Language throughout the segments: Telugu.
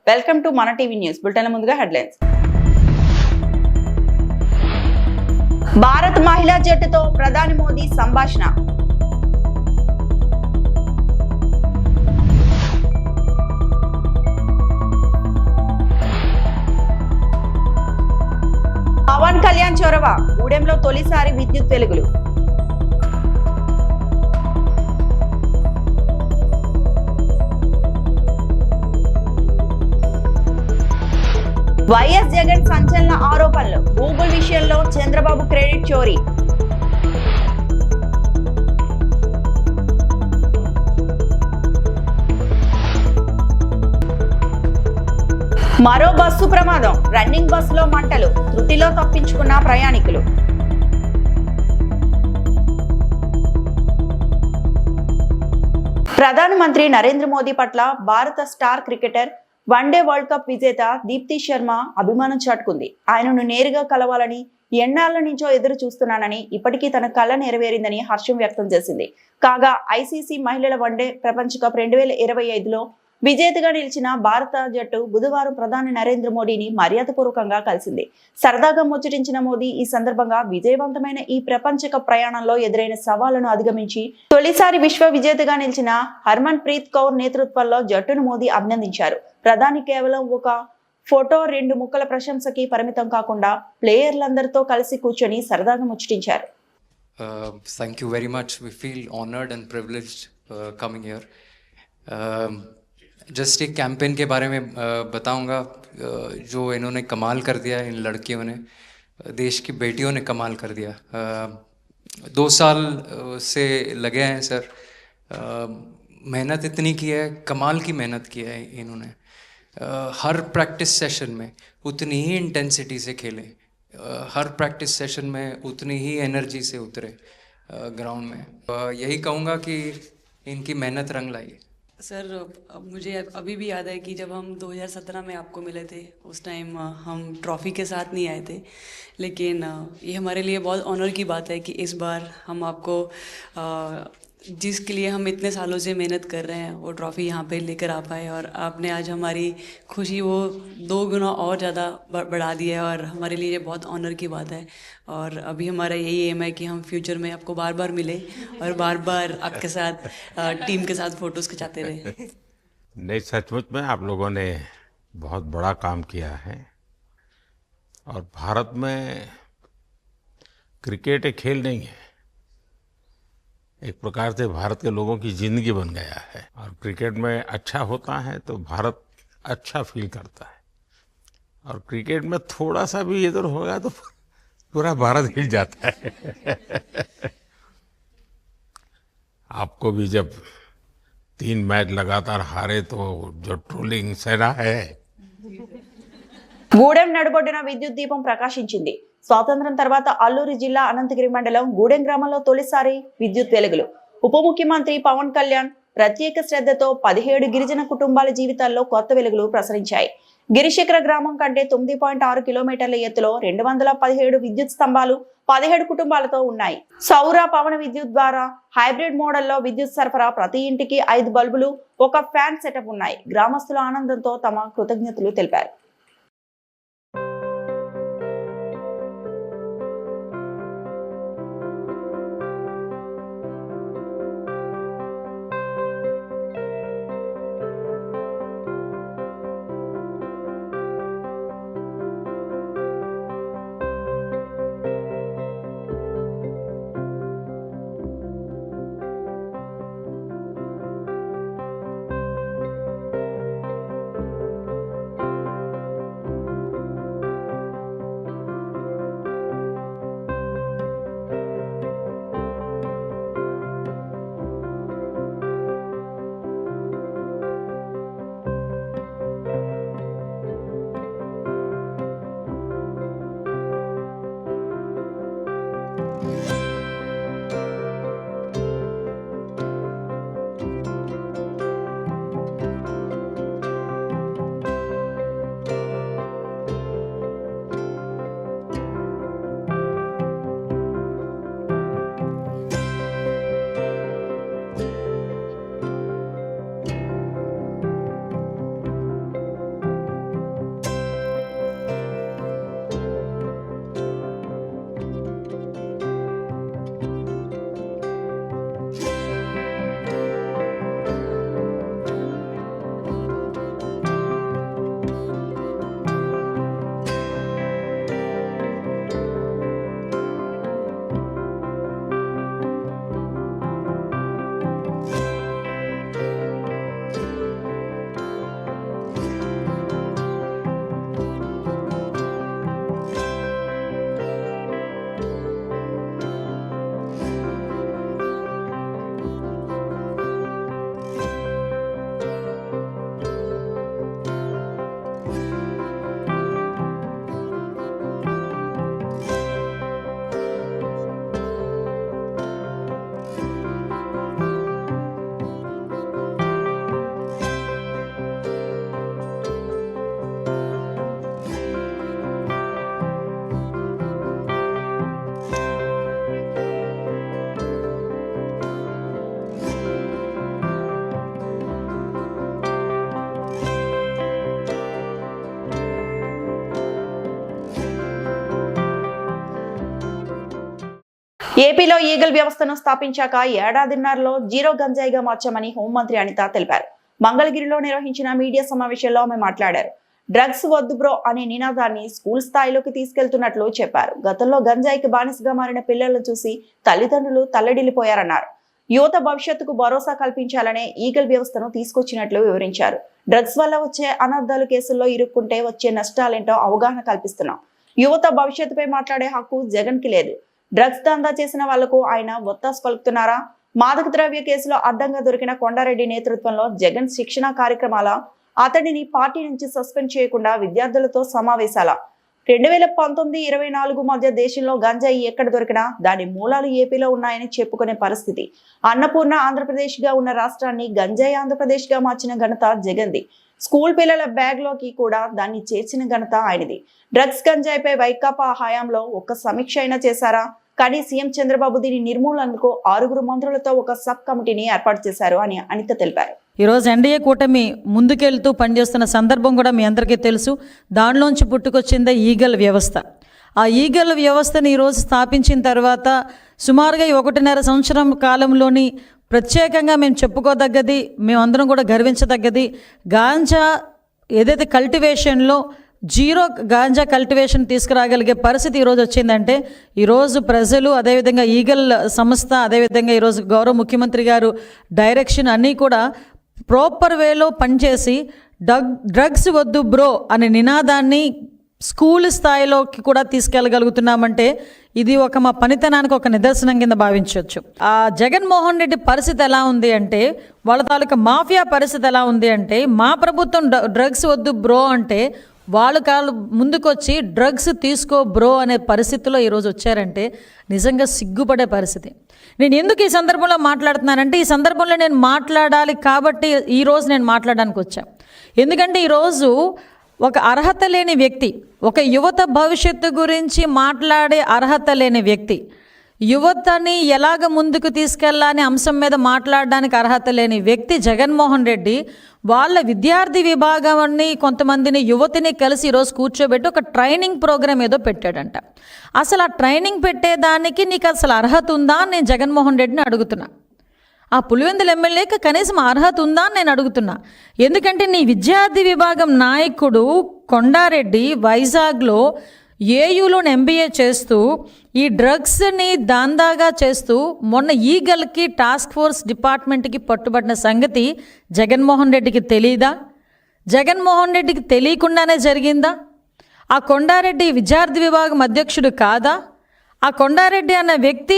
వెల్కమ్ టు మన టీవీ న్యూస్ బులెటిన్. ముందుగా హెడ్లైన్స్. భారత్ మహిళా జట్టుతో ప్రధాని మోదీ సంభాషణ. పవన్ కళ్యాణ్ చొరవ, గూడెంలో తొలిసారి విద్యుత్ వెలుగులు. వైఎస్ జగన్ సంచలన ఆరోపణలు. గూగుల్ విషయంలో చంద్రబాబు క్రెడిట్ చోరీ. మరో బస్సు ప్రమాదం. రన్నింగ్ బస్సులో మంటలు. త్రుటిలో తప్పించుకున్న ప్రయాణికులు. ప్రధానమంత్రి నరేంద్ర మోదీ పట్ల భారత star cricketer one day world cup విజేత దీప్తి శర్మ అభిమానం చాటుకుంది. ఆయనను నేరుగా కలవాలని ఎన్నాళ్ల నుంచో ఎదురు చూస్తున్నానని, ఇప్పటికీ తన కళ నెరవేరిందని హర్షం వ్యక్తం చేసింది. కాగా ఐసీసీ మహిళల వన్డే ప్రపంచ కప్ 2025లో విజేతగా నిలిచిన భారత జట్టు బుధవారం ప్రధాని నరేంద్ర మోడీని మర్యాదపూర్వకంగా కలిసింది. సరదాగా ముచ్చటించిన మోదీ ఈ సందర్భంగా విజయవంతమైన ఈ ప్రపంచ కప్ ప్రయాణంలో ఎదురైన సవాళ్లను అధిగమించి తొలిసారి విశ్వ విజేతగా నిలిచిన హర్మన్ ప్రీత్ కౌర్ నేతృత్వంలో జట్టును మోదీ అభినందించారు. ప్రధాని కేవలం ఒక ఫోటో, 2 ముక్కల ప్రశంసకి పరిమితం కాకుండా ప్లేయర్లందరితో కలిసి కూర్చొని సరదాగా ముచ్చటించారు. Thank you very much. We feel honored and privileged coming here. Just एक कैंपेन के बारे में बताऊंगा जो इन्होंने कमाल कर दिया, इन लड़कियों ने, देश की बेटियों ने कमाल कर दिया. 2 साल से लगे हैं सर. मेहनत इतनी की है, कमाल की मेहनत की है इन्होंने. हर प्रैक्टिस सेशन में उतनी ही इंटेंसिटी से खेले, हर प्रैक्टिस सेशन में उतनी ही एनर्जी से उतरे ग्राउंड में. यही कहूँगा कि इनकी मेहनत रंग लाई. सर, मुझे अभी भी याद है कि जब हम 2017 में आपको मिले थे, उस टाइम हम ट्रॉफ़ी के साथ नहीं आए थे, लेकिन ये हमारे लिए बहुत ऑनर की बात है कि इस बार हम आपको जिसके लिए हम इतने सालों से मेहनत कर रहे हैं वो ट्रॉफ़ी यहाँ पे लेकर आ पाए, और आपने आज हमारी खुशी वो 2 गुना और ज़्यादा बढ़ा दी है, और हमारे लिए ये बहुत ऑनर की बात है. और अभी हमारा यही एम है कि हम फ्यूचर में आपको बार बार मिले और बार बार आपके साथ टीम के साथ फ़ोटोज़ खिंचाते रहे. नहीं, सचमुच में आप लोगों ने बहुत बड़ा काम किया है, और भारत में क्रिकेट एक खेल नहीं है, एक प्रकार से भारत के लोगों की जिंदगी बन गया है. और क्रिकेट में अच्छा होता है तो भारत अच्छा फील करता है, और क्रिकेट में थोड़ा सा भी इधर होगा तो पूरा भारत हिल जाता है. आपको भी जब 3 मैच लगातार हारे तो जो ट्रोलिंग सेना है. గూడెం నడుబొడ్డున విద్యుత్ దీపం ప్రకాశించింది. స్వాతంత్రం తర్వాత అల్లూరి జిల్లా అనంతగిరి మండలం గూడెం గ్రామంలో తొలిసారి విద్యుత్ వెలుగులు. ఉప ముఖ్యమంత్రి పవన్ కళ్యాణ్ ప్రత్యేక శ్రద్ధతో 17 గిరిజన కుటుంబాల జీవితాల్లో కొత్త వెలుగులు ప్రసరించాయి. గిరిశిఖర గ్రామం కంటే 9.6 కిలోమీటర్ల ఎత్తులో 217 విద్యుత్ స్తంభాలు 17 కుటుంబాలతో ఉన్నాయి. సౌర పవన విద్యుత్ ద్వారా హైబ్రిడ్ మోడల్లో విద్యుత్ సరఫరా, ప్రతి ఇంటికి 5 బల్బులు, 1 ఫ్యాన్ సెటప్ ఉన్నాయి. గ్రామస్తులు ఆనందంతో తమ కృతజ్ఞతలు తెలిపారు. ఏపీలో ఈగల్ వ్యవస్థను స్థాపించాక ఏడాదిన్నరలో జీరో గంజాయిగా మార్చామని హోంమంత్రి అనిత తెలిపారు. మంగళగిరిలో నిర్వహించిన మీడియా సమావేశంలో ఆమె మాట్లాడారు. డ్రగ్స్ వద్దు బ్రో అనే నినాదాన్ని స్కూల్ స్థాయిలోకి తీసుకెళ్తున్నట్లు చెప్పారు. గతంలో గంజాయికి బానిసగా మారిన పిల్లలను చూసి తల్లిదండ్రులు తల్లడిల్లిపోయారన్నారు. యువత భవిష్యత్తుకు భరోసా కల్పించాలనే ఈగల్ వ్యవస్థను తీసుకొచ్చినట్లు వివరించారు. డ్రగ్స్ వల్ల వచ్చే అనర్థాలు కేసుల్లో ఇరుక్కుంటే వచ్చే నష్టాలేంటో అవగాహన కల్పిస్తున్నాం. యువత భవిష్యత్తుపై మాట్లాడే హక్కు జగన్ కి లేదు. డ్రగ్స్ దందా చేసిన వాళ్లకు ఆయన ఒత్తాసు పలుకుతున్నారా? మాదక ద్రవ్య కేసులో అడ్డంగా దొరికిన కొండారెడ్డి నేతృత్వంలో జగన్ శిక్షణ కార్యక్రమాల అతడిని పార్టీ నుంచి సస్పెండ్ చేయకుండా విద్యార్థులతో సమావేశాల 2019-24 మధ్య దేశంలో గంజాయి ఎక్కడ దొరికినా దాని మూలాలు ఏపీలో ఉన్నాయని చెప్పుకునే పరిస్థితి. అన్నపూర్ణ ఆంధ్రప్రదేశ్ గా ఉన్న రాష్ట్రాన్ని గంజాయి ఆంధ్రప్రదేశ్ గా మార్చిన ఘనత జగన్ది. స్కూల్ పిల్లల బ్యాగ్ లోకి కూడా దాన్ని చేర్చిన ఘనత ఆయనది. డ్రగ్స్ గంజాయిపై వైకాపా హయాంలో ఒక్క సమీక్ష అయినా చేశారా? కానీ సీఎం చంద్రబాబు దీని నిర్మూలనకు 6 మంత్రులతో ఒక సబ్ కమిటీని ఏర్పాటు చేశారు అని అనిత తెలిపారు. ఈరోజు ఎన్డీఏ కూటమి ముందుకెళ్తూ పనిచేస్తున్న సందర్భం కూడా మీ అందరికీ తెలుసు. దానిలోంచి పుట్టుకొచ్చిందే ఈగల్ వ్యవస్థ. ఆ ఈగల్ వ్యవస్థని ఈరోజు స్థాపించిన తర్వాత సుమారుగా 1.5 సంవత్సరం కాలంలోని ప్రత్యేకంగా మేము చెప్పుకోదగ్గది, మేమందరం కూడా గర్వించదగ్గది, గాంజా ఏదైతే కల్టివేషన్లో జీరో గాంజా కల్టివేషన్ తీసుకురాగలిగే పరిస్థితి ఈరోజు వచ్చిందంటే ఈరోజు ప్రజలు, అదేవిధంగా ఈగల్ సంస్థ, అదేవిధంగా ఈరోజు గౌరవ ముఖ్యమంత్రి గారు డైరెక్షన్ అన్నీ కూడా ప్రాపర్ వేలో పనిచేసి డ్రగ్స్ వద్దు బ్రో అనే నినాదాన్ని స్కూల్ స్థాయిలోకి కూడా తీసుకెళ్ళగలుగుతున్నామంటే ఇది ఒక మా పనితనానికి ఒక నిదర్శనం కింద భావించవచ్చు. ఆ జగన్మోహన్ రెడ్డి పరిస్థితి ఎలా ఉంది అంటే, వాళ్ళ తాలూకా మాఫియా పరిస్థితి ఎలా ఉంది అంటే, మా ప్రభుత్వం డ్రగ్స్ వద్దు బ్రో అంటే వాళ్ళు కాళ్ళు ముందుకొచ్చి డ్రగ్స్ తీసుకో బ్రో అనే పరిస్థితిలో ఈరోజు వచ్చారంటే నిజంగా సిగ్గుపడే పరిస్థితి. నేను ఎందుకు ఈ సందర్భంలో మాట్లాడుతున్నానంటే, ఈ సందర్భంలో నేను మాట్లాడాలి కాబట్టి ఈరోజు నేను మాట్లాడడానికి వచ్చాను. ఎందుకంటే ఈరోజు ఒక అర్హత లేని వ్యక్తి, ఒక యువత భవిష్యత్తు గురించి మాట్లాడే అర్హత లేని వ్యక్తి, యువతని ఎలాగ ముందుకు తీసుకెళ్ళాలని అంశం మీద మాట్లాడడానికి అర్హత లేని వ్యక్తి జగన్మోహన్ రెడ్డి వాళ్ళ విద్యార్థి విభాగాన్ని కొంతమందిని యువతిని కలిసి ఈరోజు కూర్చోబెట్టి ఒక ట్రైనింగ్ ప్రోగ్రామ్ ఏదో పెట్టాడంట. అసలు ఆ ట్రైనింగ్ పెట్టేదానికి నీకు అసలు అర్హత ఉందా అని నేను జగన్మోహన్ రెడ్డిని అడుగుతున్నా. ఆ పులివెందుల ఎమ్మెల్యేకి కనీసం అర్హత ఉందా అని నేను అడుగుతున్నా. ఎందుకంటే నీ విద్యార్థి విభాగం నాయకుడు కొండారెడ్డి వైజాగ్లో ఏయూలో ఎంబీఏ చేస్తూ ఈ డ్రగ్స్ని దాందాగా చేస్తూ మొన్న ఈగల్కి టాస్క్ ఫోర్స్ డిపార్ట్మెంట్కి పట్టుబడిన సంగతి జగన్మోహన్ రెడ్డికి తెలీదా? జగన్మోహన్ రెడ్డికి తెలియకుండానే జరిగిందా? ఆ కొండారెడ్డి విద్యార్థి విభాగం అధ్యక్షుడు కాదా? ఆ కొండారెడ్డి అన్న వ్యక్తి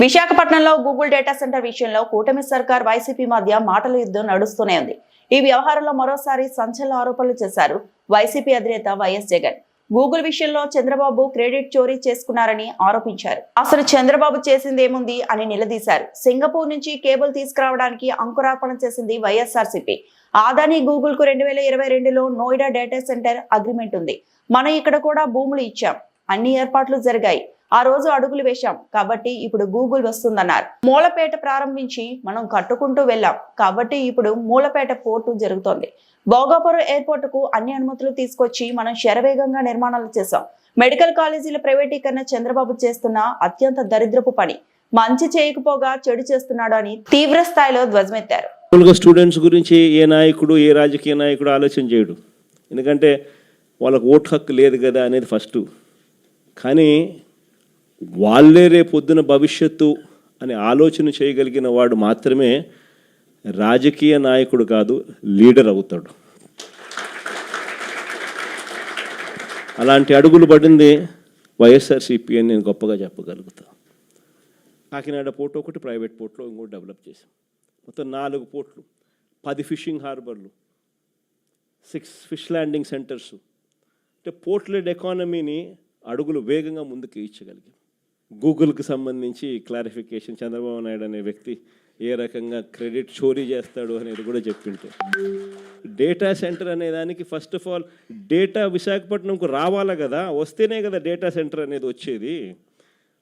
విశాఖపట్నంలో గూగుల్ డేటా సెంటర్ విషయంలో కూటమి సర్కార్ వైసీపీ మధ్య మాటల యుద్ధం నడుస్తూనే ఉంది. ఈ వ్యవహారంలో మరోసారి సంచలన ఆరోపణలు చేశారు వైసీపీ అధినేత వైఎస్ జగన్. గూగుల్ విషయంలో చంద్రబాబు క్రెడిట్ చోరీ చేసుకున్నారని ఆరోపించారు. అసలు చంద్రబాబు చేసింది ఏముంది అని నిలదీశారు. సింగపూర్ నుంచి కేబుల్ తీసుకురావడానికి అంకురార్పణ చేసింది వైఎస్ఆర్సీపీ. ఆదాని గూగుల్ కు 2022లో నోయిడా డేటా సెంటర్ అగ్రిమెంట్ ఉంది. మనం ఇక్కడ కూడా భూములు ఇచ్చాం, అన్ని ఏర్పాట్లు జరిగాయి, ఆ రోజు అడుగులు వేశాం కాబట్టి ఇప్పుడు గూగుల్ వస్తుందన్నారు. మూలపేట ప్రారంభించి మనం కట్టుకుంటూ వెళ్ళాం కాబట్టి ఇప్పుడు మూలపేట పోర్టు జరుగుతోంది. భోగాపురం ఎయిర్పోర్ట్ కు అన్ని అనుమతులు తీసుకొచ్చి మనం శరవేగంగా నిర్మాణాలు చేశాం. మెడికల్ కాలేజీల ప్రైవేటీకరణ చంద్రబాబు చేస్తున్న అత్యంత దరిద్రపు పని. మంచి చేయకపోగా చెడు చేస్తున్నాడు అని తీవ్ర స్థాయిలో ధ్వజమెత్తారు. స్టూడెంట్స్ గురించి ఏ నాయకుడు, ఏ రాజకీయ నాయకుడు ఆలోచన చేయడు. ఎందుకంటే వాళ్ళకు ఓటు హక్కు లేదు కదా అనేది ఫస్ట్. కానీ వాళ్ళే రేపొద్దున భవిష్యత్తు అనే ఆలోచన చేయగలిగిన వాడు మాత్రమే రాజకీయ నాయకుడు కాదు, లీడర్ అవుతాడు. అలాంటి అడుగులు పడింది వైఎస్ఆర్సీపీ అని నేను గొప్పగా చెప్పగలుగుతా. కాకినాడ పోర్ట్ ఒకటి, ప్రైవేట్ పోర్ట్లో ఇంకోటి డెవలప్ చేశాం. మొత్తం 4 పోర్ట్లు, 10 ఫిషింగ్ హార్బర్లు, 6 ఫిష్ ల్యాండింగ్ సెంటర్స్. అంటే పోర్ట్ లెడ్ ఎకానమీని అడుగులు వేగంగా ముందుకు ఇచ్చగలిగాం. గూగుల్కి సంబంధించి క్లారిఫికేషన్, చంద్రబాబు నాయుడు అనే వ్యక్తి ఏ రకంగా క్రెడిట్ చోరీ చేస్తాడు అనేది కూడా చెప్పింటే, డేటా సెంటర్ అనే దానికి ఫస్ట్ ఆఫ్ ఆల్ డేటా విశాఖపట్నంకు రావాలా కదా, వస్తేనే కదా డేటా సెంటర్ అనేది వచ్చేది.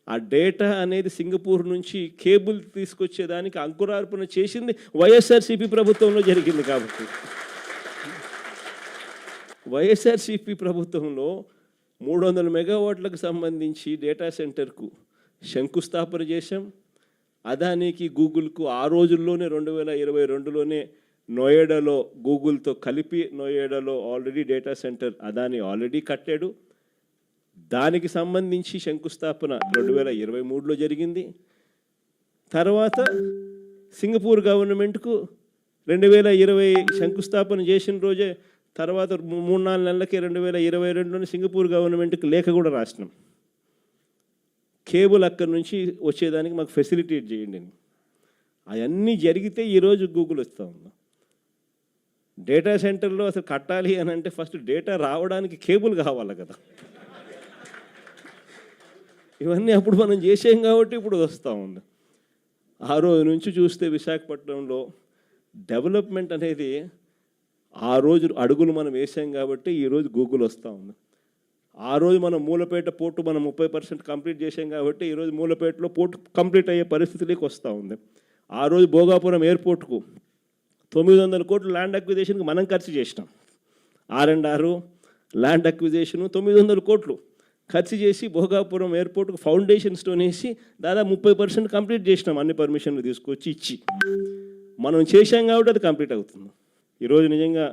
ఆ డేటా అనేది సింగపూర్ నుంచి కేబుల్ తీసుకొచ్చేదానికి అంకురార్పణ చేసింది వైఎస్ఆర్సీపీ ప్రభుత్వంలో జరిగింది. కాబట్టి వైఎస్ఆర్సీపీ ప్రభుత్వంలో 300 మెగావాట్లకు సంబంధించి డేటా సెంటర్కు శంకుస్థాపన చేశాం. అదానికి గూగుల్కు ఆ రోజుల్లోనే 2022లోనే నోయిడాలో గూగుల్తో కలిపి నోయిడాలో already data center Adani already కట్టాడు. దానికి సంబంధించి శంకుస్థాపన 2023లో జరిగింది. తర్వాత సింగపూర్ గవర్నమెంట్కు 2020 శంకుస్థాపన చేసిన రోజే తర్వాత 3-4 నెలలకే 2022లోనే సింగపూర్ గవర్నమెంట్కి లేఖ కూడా రాసినాం. కేబుల్ అక్కడి నుంచి వచ్చేదానికి మాకు ఫెసిలిటేట్ చేయండి అని. అవన్నీ జరిగితే ఈరోజు గూగుల్ వస్తూ ఉందాం. డేటా సెంటర్లో అసలు కట్టాలి అని అంటే ఫస్ట్ డేటా రావడానికి కేబుల్ కావాలి కదా. ఇవన్నీ అప్పుడు మనం చేసాం కాబట్టి ఇప్పుడు వస్తూ ఉంది. ఆ రోజు నుంచి చూస్తే విశాఖపట్నంలో డెవలప్మెంట్ అనేది ఆ రోజు అడుగులు మనం వేసాం కాబట్టి ఈరోజు గూగుల్ వస్తూ ఉంది. ఆ రోజు మనం మూలపేట పోర్టు మనం 30% కంప్లీట్ చేసాం కాబట్టి ఈరోజు మూలపేటలో పోర్టు కంప్లీట్ అయ్యే పరిస్థితిలోకి వస్తూ ఉంది. ఆ రోజు భోగాపురం ఎయిర్పోర్ట్కు 900 కోట్లు ల్యాండ్ అక్విజిషన్కి మనం ఖర్చు చేసినాం. R&R ల్యాండ్ అక్విజిషన్ 900 కోట్లు ఖర్చు చేసి భోగాపురం ఎయిర్పోర్ట్కు ఫౌండేషన్ స్టోన్ వేసి దాదాపు 30% కంప్లీట్ చేసినాం. అన్ని పర్మిషన్లు తీసుకొచ్చి ఇచ్చి మనం చేసాం కాబట్టి అది కంప్లీట్ అవుతుంది. ఈరోజు నిజంగా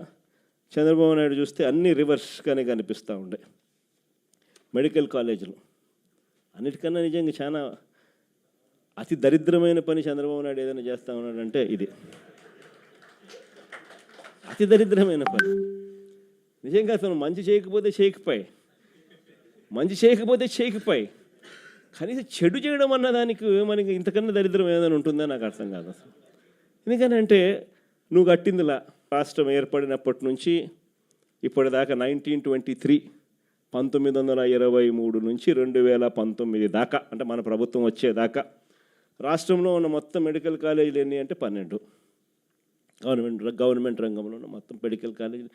చంద్రబాబు నాయుడు చూస్తే అన్ని రివర్స్గానే కనిపిస్తూ ఉండే. మెడికల్ కాలేజీలు అన్నిటికన్నా నిజంగా చాలా అతి దరిద్రమైన పని చంద్రబాబు నాయుడు ఏదైనా చేస్తూ ఉన్నాడంటే ఇది అతి దరిద్రమైన పని. నిజంగా అసలు మంచి చేయకపోతే చేయకపోయి కనీసం చెడు చేయడం అన్న దానికి మనకి ఇంతకన్నా దరిద్రం ఏదైనా ఉంటుందో నాకు అర్థం కాదు అసలు. ఎందుకనంటే నువ్వు కట్టిందిలా రాష్ట్రం ఏర్పడినప్పటి నుంచి ఇప్పటిదాకా 1923 1923 నుంచి 2019 దాకా అంటే మన ప్రభుత్వం వచ్చేదాకా రాష్ట్రంలో ఉన్న మొత్తం మెడికల్ కాలేజీలు ఎన్ని అంటే 12. గవర్నమెంట్ రంగంలో ఉన్న మొత్తం మెడికల్ కాలేజీలు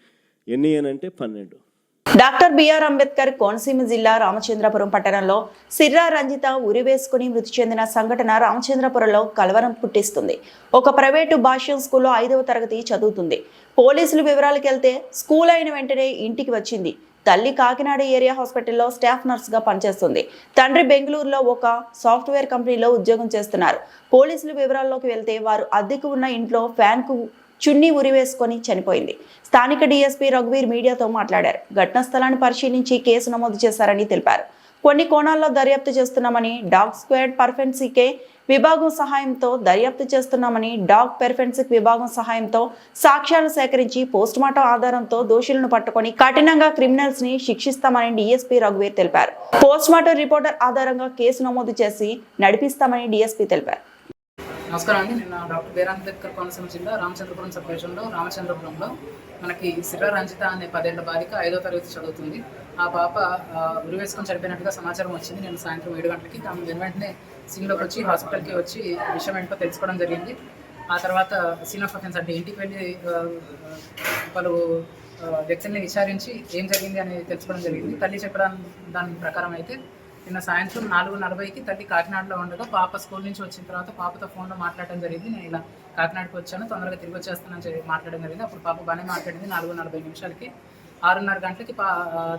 ఎన్ని అని అంటే 12. డాక్టర్ బిఆర్ అంబేద్కర్ కోనసీమ జిల్లా రామచంద్రపురం పట్టణంలో సిర్రా రంజిత ఉరివేసుకుని మృతి చెందిన సంఘటన రామచంద్రపురంలో కలవరం పుట్టిస్తుంది. ఒక ప్రైవేటు భాష్యం స్కూల్లో 5వ తరగతి చదువుతుంది. పోలీసులు వివరాలకు వెళ్తే స్కూల్ అయిన వెంటనే ఇంటికి వచ్చింది. తల్లి కాకినాడ ఏరియా హాస్పిటల్లో స్టాఫ్ నర్స్గా పనిచేస్తుంది. తండ్రి బెంగళూరులో ఒక సాఫ్ట్వేర్ కంపెనీలో ఉద్యోగం చేస్తున్నారు. పోలీసులు వివరాల్లోకి వెళ్తే వారు అద్దెకు ఉన్న ఇంట్లో ఫ్యాన్కు చున్నీ ఉరివేసుకొని చనిపోయింది. స్థానిక డీఎస్పీ రఘువీర్ మీడియాతో మాట్లాడారు. ఘటనా స్థలాన్ని పరిశీలించి కేసు నమోదు చేశారని తెలిపారు. కొన్ని కోణాల్లో దర్యాప్తు చేస్తున్నామని డాగ్ స్క్వాడ్ పర్ఫెన్సిక్ విభాగం సహాయంతో దర్యాప్తు చేస్తున్నామని డాగ్ పెర్ఫెన్సిక్ విభాగం సహాయంతో సాక్ష్యాలు సేకరించి పోస్టుమార్టం ఆధారంతో దోషులను పట్టుకొని కఠినంగా క్రిమినల్స్ ని శిక్షిస్తామని డీఎస్పీ రఘువీర్ తెలిపారు. పోస్టుమార్టం రిపోర్టర్ ఆధారంగా కేసు నమోదు చేసి నడిపిస్తామని డీఎస్పీ తెలిపారు. నమస్కారం అండి. నిన్న డాక్టర్ బిఆర్ అంబేద్కర్ కోనసీమ జిల్లా రామచంద్రపురం సబ్ డివిజన్లో రామచంద్రపురంలో మనకి సిర్రా రంజిత అనే 10 ఏళ్ల బాలిక 5వ తరగతి చదువుతుంది. ఆ పాప ఉరివేసుకొని చనిపోయినట్టుగా సమాచారం వచ్చింది. నేను సాయంత్రం 7 గంటలకి దాని వెంటనే సీన్లోకి వచ్చి హాస్పిటల్కి వచ్చి విషయం ఏంటో తెలుసుకోవడం జరిగింది. ఆ తర్వాత సీన్ ఆఫ్ అఫెన్స్ అంటే ఇంటికి వెళ్ళి పలు వ్యక్తుల్ని విచారించి ఏం జరిగింది అని తెలుసుకోవడం జరిగింది. తల్లి చెప్పడం దాని ప్రకారం అయితే నిన్న సాయంత్రం 4:40కి తల్లి కాకినాడలో ఉండగా పాప స్కూల్ నుంచి వచ్చిన తర్వాత పాపతో ఫోన్లో మాట్లాడడం జరిగింది. నేను ఇలా కాకినాడకి వచ్చాను, తొందరగా తిరిగి వచ్చేస్తానని మాట్లాడడం జరిగింది. అప్పుడు పాప బాగానే మాట్లాడింది. 4:40 నిమిషాలకి 6:30 గంటలకి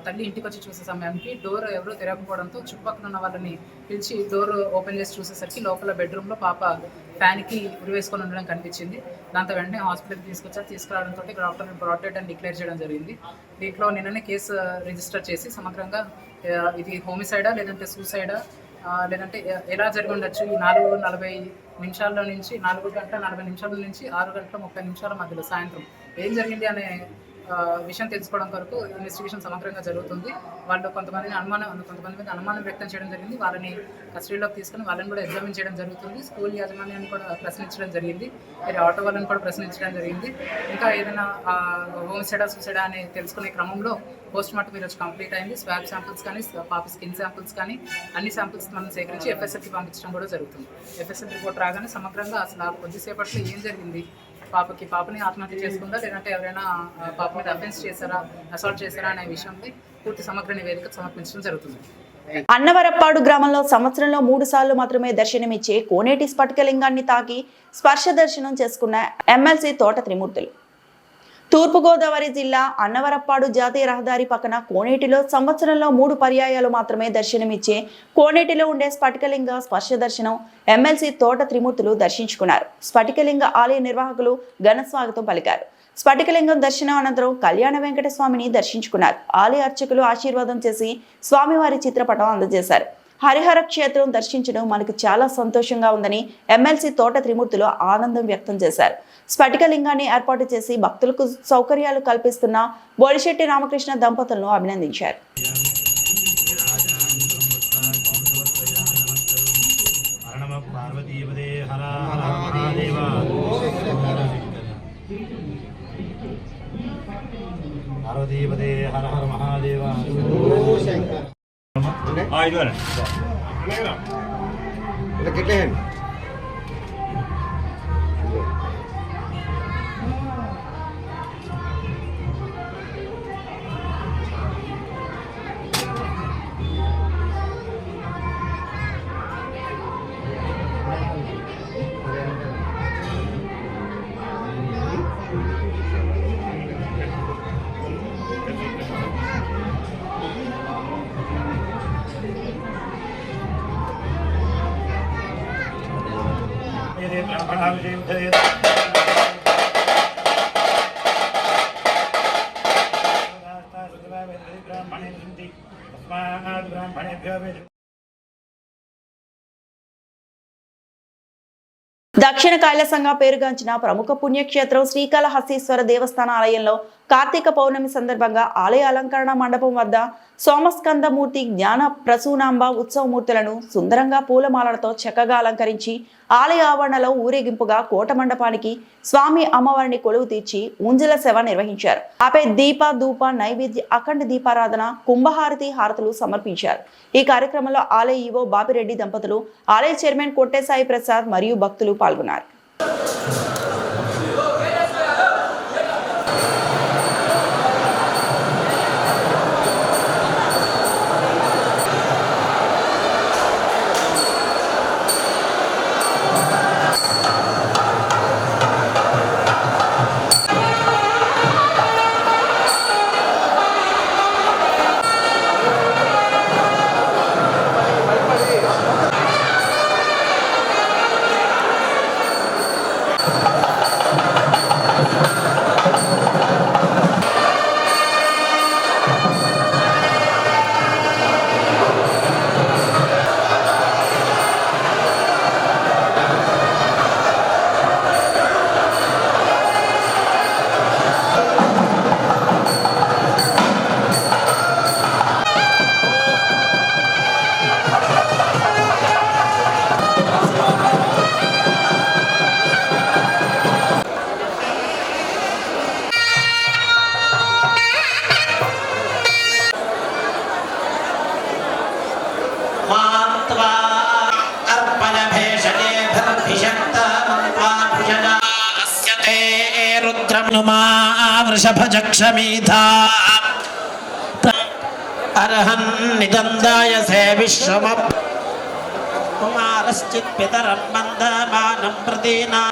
తల్లి ఇంటికి వచ్చి చూసే సమయానికి డోర్ ఎవరో తెరవకపోవడంతో చుట్టుపక్కల ఉన్న వాళ్ళని పిలిచి డోర్ ఓపెన్ చేసి చూసేసరికి లోపల బెడ్రూమ్లో పాప ఫ్యాన్కి ఉరివేసుకొని ఉండడం కనిపించింది. దాంతో వెంటనే హాస్పిటల్కి తీసుకురావడంతో డాక్టర్ బ్రాడ్ డెడ్ అని డిక్లేర్ చేయడం జరిగింది. దీంట్లో నిన్ననే కేసు రిజిస్టర్ చేసి సమగ్రంగా ఇది హోమిసైడా లేదంటే సూసైడా లేదంటే ఎలా జరిగి ఉండొచ్చు, ఈ 4:40 నిమిషాల్లో నుంచి 4:40 నిమిషాల నుంచి 6:30 మధ్యలో సాయంత్రం ఏం జరిగింది అనే విషయం తెలుసుకోవడం కొరకు ఇన్వెస్టిగేషన్ సమగ్రంగా జరుగుతుంది. వాళ్ళు కొంతమంది మీద అనుమానం వ్యక్తం చేయడం జరిగింది. వాళ్ళని కస్టడీలోకి తీసుకుని వాళ్ళని కూడా ఎగ్జామిన్ చేయడం జరుగుతుంది. స్కూల్ యాజమాన్యాన్ని కూడా ప్రశ్నించడం జరిగింది. మరి ఆటో వాళ్ళని కూడా ప్రశ్నించడం జరిగింది. ఇంకా ఏదైనా హోమిసైడా సూసైడా అని తెలుసుకునే క్రమంలో పోస్ట్ మార్టం ఈరోజు కంప్లీట్ అయింది. స్వాబ్ శాంపుల్స్ కానీ పాప స్కిన్ శాంపుల్స్ కానీ అన్ని శాంపుల్స్ మనం సేకరించి ఎఫ్ఎస్ఎల్కి పంపించడం కూడా జరుగుతుంది. ఎఫ్ఎస్ఎల్ రిపోర్ట్ రాగానే సమగ్రంగా అసలు కొద్దిసేపట్లో ఏం జరిగింది, పాపని ఆత్మహత్య చేసుకుందా లేదంటే ఎవరైనా పాప మీద అఫెన్స్ చేశారా, అసాల్ట్ చేశారా అనే విషయంపై పూర్తి సమగ్ర నివేదిక సమర్పించడం జరుగుతుంది. అన్నవరప్పాడు గ్రామంలో సంవత్సరంలో 3 సార్లు మాత్రమే దర్శనమిచ్చే కోనేటి స్ఫటికలింగాన్ని తాకి స్పర్శ దర్శనం చేసుకున్న ఎమ్మెల్సీ తోట త్రిమూర్తులు. తూర్పుగోదావరి జిల్లా అన్నవరప్పాడు జాతీయ రహదారి పక్కన కోనేటిలో సంవత్సరంలో 3 పర్యాయాలు మాత్రమే దర్శనమిచ్చే కోనేటిలో ఉండే స్ఫటికలింగ స్పర్శ దర్శనం ఎమ్మెల్సీ తోట త్రిమూర్తులు దర్శించుకున్నారు. స్ఫటికలింగ ఆలయ నిర్వాహకులు ఘన స్వాగతం పలికారు. స్ఫటికలింగం దర్శనం అనంతరం కళ్యాణ వెంకట స్వామిని దర్శించుకున్నారు. ఆలయ అర్చకులు ఆశీర్వాదం చేసి స్వామివారి చిత్రపటం అందజేశారు. హరిహర క్షేత్రం దర్శించడం మనకు చాలా సంతోషంగా ఉందని ఎమ్మెల్సీ తోట త్రిమూర్తులు ఆనందం వ్యక్తం చేశారు. స్ఫటికలింగాన్ని ఏర్పాటు చేసి భక్తులకు సౌకర్యాలు కల్పిస్తున్న బోడిశెట్టి రామకృష్ణ దంపతులను అభినందించారు. దక్షిణ కైలాసంగా పేరుగాంచిన ప్రముఖ పుణ్యక్షేత్రం శ్రీకాళహస్తీశ్వర దేవస్థాన ఆలయంలో కార్తీక పౌర్ణమి సందర్భంగా ఆలయ అలంకరణ మండపం వద్ద సోమస్కందమూర్తి జ్ఞాన ప్రసూనాంబ ఉత్సవమూర్తులను సుందరంగా పూలమాలలతో చక్కగా అలంకరించి ఆలయ ఆవరణలో ఊరేగింపుగా కోట మండపానికి స్వామి అమ్మవారిని కొలువు తీర్చి ఊంజల సేవ నిర్వహించారు. ఆపై దీప ధూప నైవేద్య అఖండ దీపారాధన కుంభహారతి హారతులు సమర్పించారు. ఈ కార్యక్రమంలో ఆలయ ఈవో బాపిరెడ్డి దంపతులు, ఆలయ చైర్మన్ కొట్టే సాయి ప్రసాద్ మరియు భక్తులు పాల్గొన్నారు. వృషభజక్షమీధా అర్హన్ నిదందాయ సే విశ్వమ కుమారశ్చిత్ పితరం మందమానం ప్రదీనా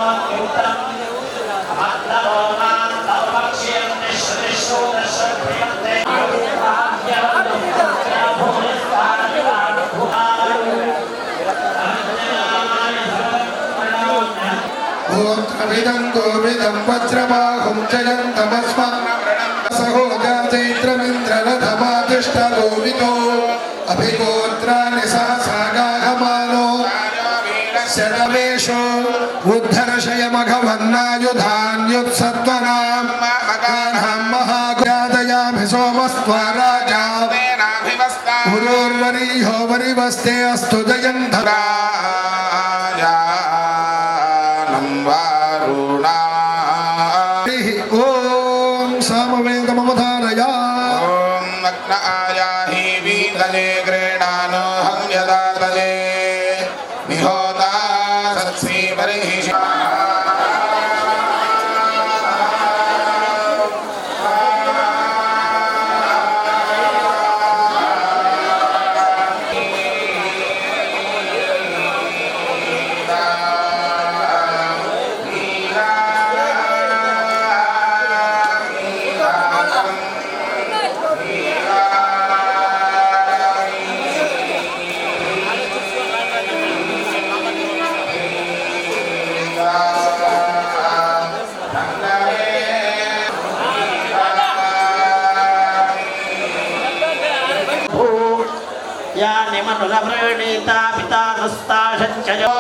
గోత్రమిదం గోవిదం వజ్రబాహుం జయంతమస్మా సహోజా చైత్రమింద్రరథమాతిష్టలోవితో అభిగోత్రాన్ని సహసాగాహమానో శరవేషో ఉద్ధర్షయమఘవన్నాయుధాన్యుత్సత్వనాం మగానాం మహాగాదయామి సోమస్త్వరాజా గురోర్వరీహో వరివస్తే అస్తు జయంతరా ఓం సామవేదమవధారయ ఓం నగ్న ఆయాహి వీతలే క్రీడానో హంయదాతలే నిహోతా సత్సీ పరిహిష यानि मनुरवृणीता पितानुस्ताशञ्चयो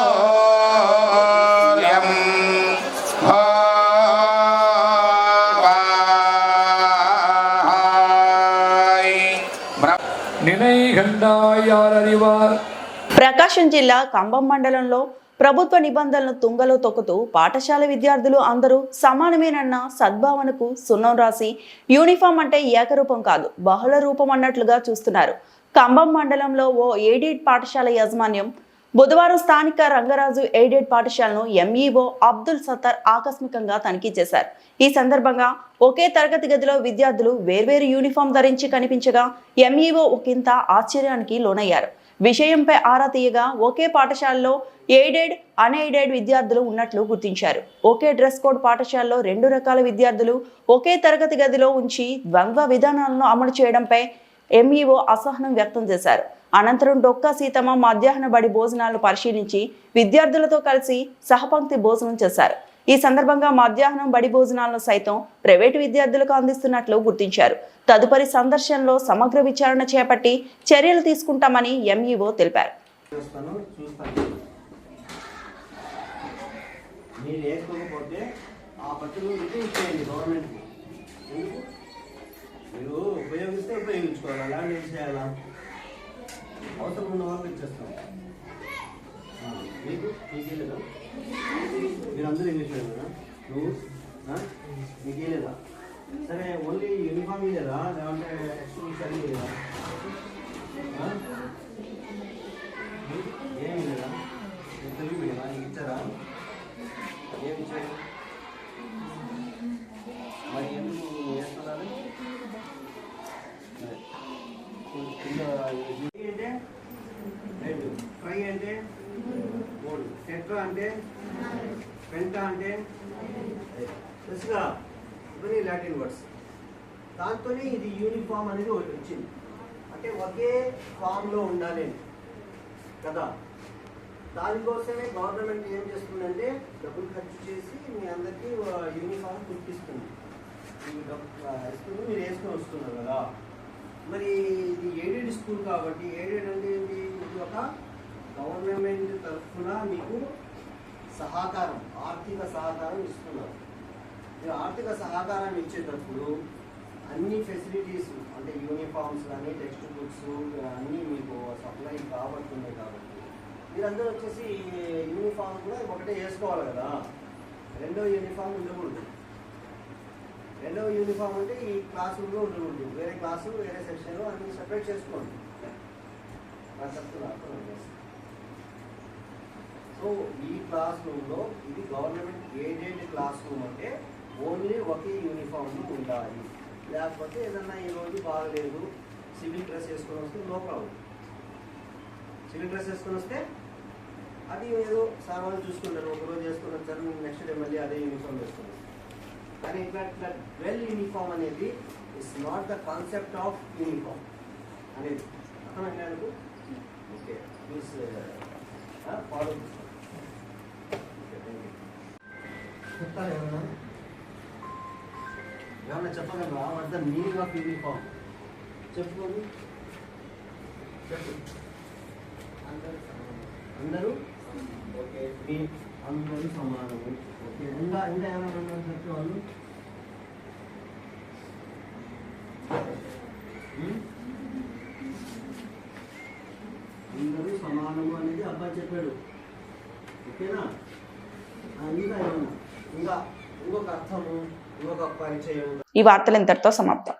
ప్రకాశం జిల్లా కంభం మండలంలో ప్రభుత్వ నిబంధనలను తుంగలో తొక్కుతూ పాఠశాల విద్యార్థులు అందరూ సమానమేనన్న సద్భావనకు సున్నం రాసి యూనిఫామ్ అంటే ఏకరూపం కాదు బహుళ రూపం అన్నట్లుగా చూస్తున్నారు. కంభం మండలంలో ఓ ఎయిడెడ్ పాఠశాల యాజమాన్యం బుధవారం స్థానిక రంగరాజు ఎయిడెడ్ పాఠశాలను ఎంఈఓ అబ్దుల్ సత్తార్ ఆకస్మికంగా తనిఖీ చేశారు. ఈ సందర్భంగా ఒకే తరగతి గదిలో విద్యార్థులు వేర్వేరు యూనిఫామ్ ధరించి కనిపించగా ఎంఈఓ ఒకంత ఆశ్చర్యానికి లోనయ్యారు. విషయంపై ఆరా తీయగా ఒకే పాఠశాలలో ఎయిడెడ్ అన్ఎయిడెడ్ విద్యార్థులు ఉన్నట్లు గుర్తించారు. ఒకే డ్రెస్ కోడ్ పాఠశాలలో 2 రకాల విద్యార్థులు ఒకే తరగతి గదిలో ఉంచి ద్వంద్వ విధానాలను అమలు చేయడంపై ఎంఈఓ అసహనం వ్యక్తం చేశారు. అనంతరం డొక్కా సీతమ్మ మధ్యాహ్న బడి భోజనాలను పరిశీలించి విద్యార్థులతో కలిసి సహపంక్తి భోజనం చేశారు. ఈ సందర్భంగా మధ్యాహ్నం బడి భోజనాలను సైతం ప్రైవేటు విద్యార్థులకు అందిస్తున్నట్లు గుర్తించారు. తదుపరి సందర్శనలో సమగ్ర విచారణ చేపట్టి చర్యలు తీసుకుంటామని ఎంఈఓ తెలిపారు. మీరు ఉపయోగిస్తే ఉపయోగించుకోవాలి, అలాంటి ఏం చేయాలా? అవసరం ఉన్న వాళ్ళకి ఇచ్చేస్తాం. మీకే లేదా? మీరందరూ ఇంగ్లీష్ లేదా? నువ్వు మీకే లేదా? సరే, ఓన్లీ యూనిఫామ్ లేదా లేదంటే టెక్స్ట్ సరిగ్గా లేదా? ఏమి లేదా? తెలుగు మీడియమా? ఇచ్చారా? ఏమి ఇచ్చారు? మరి ఎందుకు వేస్తున్నారు? అంటే 2, ఫ్రై అంటే 3, టెట్రా అంటే పెంటా అంటే తెలుసుగా, ఇవన్నీ లాటిన్ వర్డ్స్. దాంతోనే ఇది యూనిఫామ్ అనేది ఒకటి వచ్చింది. అంటే ఒకే ఫామ్లో ఉండాలి కదా. దానికోసమే గవర్నమెంట్ ఏం చేస్తుందంటే డబ్బులు ఖర్చు చేసి మీ అందరికీ యూనిఫామ్ కుట్టిస్తుంది. ఇస్తుంది, మీరు వేసుకొని వస్తున్నారు కదా. మరి ఇది ఎయిడెడ్ స్కూల్ కాబట్టి, ఎయిడెడ్ అంటే ఏంటి? ఇది ఒక గవర్నమెంట్ తరఫున మీకు సహకారం, ఆర్థిక సహకారం ఇస్తున్నారు. మీరు ఆర్థిక సహకారం ఇచ్చేటప్పుడు అన్ని ఫెసిలిటీస్ అంటే యూనిఫామ్స్ కానీ టెక్స్ట్ బుక్స్ అన్నీ మీకు సప్లై కాబడుతున్నాయి. కాబట్టి మీరందరూ వచ్చేసి యూనిఫామ్ కూడా ఒకటే వేసుకోవాలి కదా. రెండో యూనిఫామ్ ఉండకూడదు. రెండవ యూనిఫామ్ అంటే ఈ క్లాస్ రూమ్లో ఉండకూడదు. వేరే క్లాసు వేరే సెక్షన్లో అన్ని సెపరేట్ చేసుకోండి. సో ఈ క్లాస్ రూమ్లో ఇది గవర్నమెంట్ ఎయిడెడ్ క్లాస్ రూమ్ అంటే ఓన్లీ ఒకే యూనిఫామ్ ఉండాలి. లేకపోతే ఏదన్నా ఈరోజు బాగలేదు సివిల్ డ్రెస్ వేసుకొని వస్తే నో ప్రాబ్లం. సివిల్ డ్రెస్ వేసుకొని వస్తే అది ఏదో సామాన్లు చూసుకుంటారు, ఒకరోజు వేసుకొని వచ్చారు, నెక్స్ట్ డే మళ్ళీ అదే యూనిఫామ్ వేసుకున్నారు. కానీ ఇట్లా వెల్ యూనిఫామ్ అనేది it's not the concept of uniform అనేది అర్థమైంది నాకు. Okay, please follow. చెప్తారు ఏమన్నా చెప్పగలరా? What the meaning of uniform చెప్పుకోండి. చెప్పు. అందరూ ఓకే, మీ అందరూ సమానము. ఓకే, ఇంకా ఏమన్నా చెప్పేవాళ్ళు? అందరూ సమానము అనేది అబ్బాయి చెప్పాడు. ఓకేనా? ఇంకా ఏమన్నా ఇంకా ఇంకొక అర్థము, ఇంకొక పరిచయం. ఈ వార్తలు ఇంతటితో సమాప్తం.